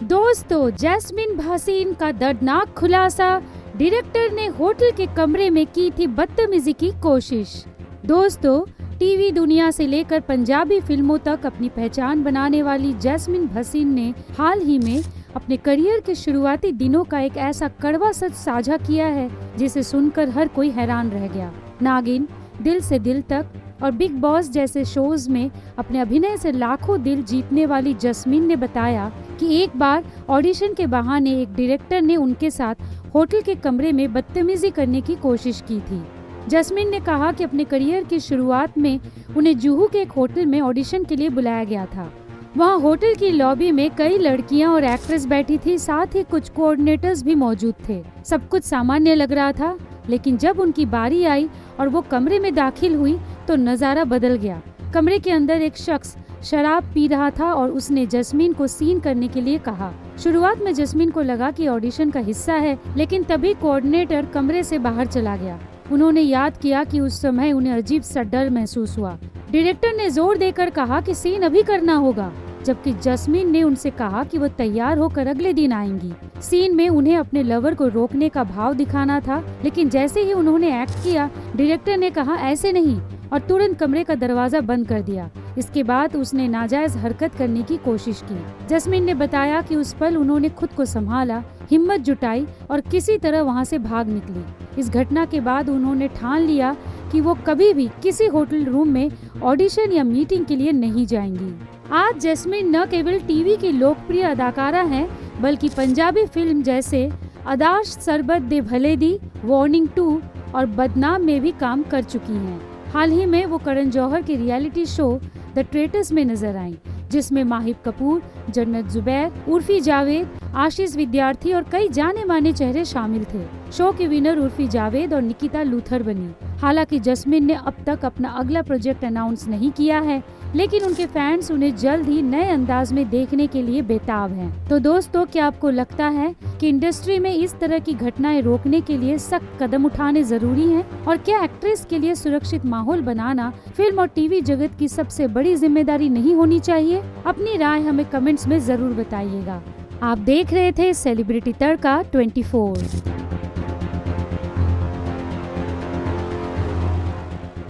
दोस्तों, जैस्मिन भासीन का दर्दनाक खुलासा, डायरेक्टर ने होटल के कमरे में की थी बदतमीजी की कोशिश। दोस्तों, टीवी दुनिया से लेकर पंजाबी फिल्मों तक अपनी पहचान बनाने वाली जैस्मिन भासीन ने हाल ही में अपने करियर के शुरुआती दिनों का एक ऐसा कड़वा सच साझा किया है जिसे सुनकर हर कोई हैरान रह गया। नागिन, दिल से दिल तक और बिग बॉस जैसे शोज में अपने अभिनय से लाखों दिल जीतने वाली जैस्मिन ने बताया कि एक बार ऑडिशन के बहाने एक डायरेक्टर ने उनके साथ होटल के कमरे में बदतमीजी करने की कोशिश की थी। जैस्मिन ने कहा कि अपने करियर की शुरुआत में उन्हें जुहू के एक होटल में ऑडिशन के लिए बुलाया गया था। वहां होटल की लॉबी में कई लड़कियां और एक्ट्रेस बैठी थी, साथ ही कुछ कोऑर्डिनेटर्स भी मौजूद थे। सब कुछ सामान्य लग रहा था, लेकिन जब उनकी बारी आई और वो कमरे में दाखिल हुई तो नजारा बदल गया। कमरे के अंदर एक शख्स शराब पी रहा था और उसने जैस्मिन को सीन करने के लिए कहा। शुरुआत में जैस्मिन को लगा कि ऑडिशन का हिस्सा है, लेकिन तभी कोऑर्डिनेटर कमरे से बाहर चला गया। उन्होंने याद किया कि उस समय उन्हें अजीब सा डर महसूस हुआ। डायरेक्टर ने जोर देकर कहा कि सीन अभी करना होगा, जबकि जैस्मिन ने उनसे कहा कि वो तैयार होकर अगले दिन आएंगी। सीन में उन्हें अपने लवर को रोकने का भाव दिखाना था, लेकिन जैसे ही उन्होंने एक्ट किया, डायरेक्टर ने कहा ऐसे नहीं और तुरंत कमरे का दरवाजा बंद कर दिया। इसके बाद उसने नाजायज हरकत करने की कोशिश की। जैस्मिन ने बताया कि उस पल उन्होंने खुद को संभाला, हिम्मत जुटाई और किसी तरह वहां से भाग निकली। इस घटना के बाद उन्होंने ठान लिया कि वो कभी भी किसी होटल रूम में ऑडिशन या मीटिंग के लिए नहीं जाएंगी। आज जैस्मिन न केवल टीवी की लोकप्रिय अदाकारा हैं, बल्कि पंजाबी फिल्म जैसे अदाश सरबत दे भले दी, वार्निंग 2 और बदनाम में भी काम कर चुकी हैं। हाल ही में वो करण जौहर के रियलिटी शो द ट्रेटर्स में नजर आईं, जिसमें माहिब कपूर, जन्नत जुबैर, उर्फी जावेद, आशीष विद्यार्थी और कई जाने माने चेहरे शामिल थे। शो की विनर उर्फी जावेद और निकिता लूथर बनी। हालांकि जैस्मिन ने अब तक अपना अगला प्रोजेक्ट अनाउंस नहीं किया है, लेकिन उनके फैंस उन्हें जल्द ही नए अंदाज में देखने के लिए बेताब हैं। तो दोस्तों, क्या आपको लगता है कि इंडस्ट्री में इस तरह की घटनाएं रोकने के लिए सख्त कदम उठाने जरूरी हैं? और क्या एक्ट्रेस के लिए सुरक्षित माहौल बनाना फिल्म और टीवी जगत की सबसे बड़ी जिम्मेदारी नहीं होनी चाहिए? अपनी राय हमें कमेंट्स में जरूर बताइएगा। आप देख रहे थे सेलिब्रिटी तड़का 24।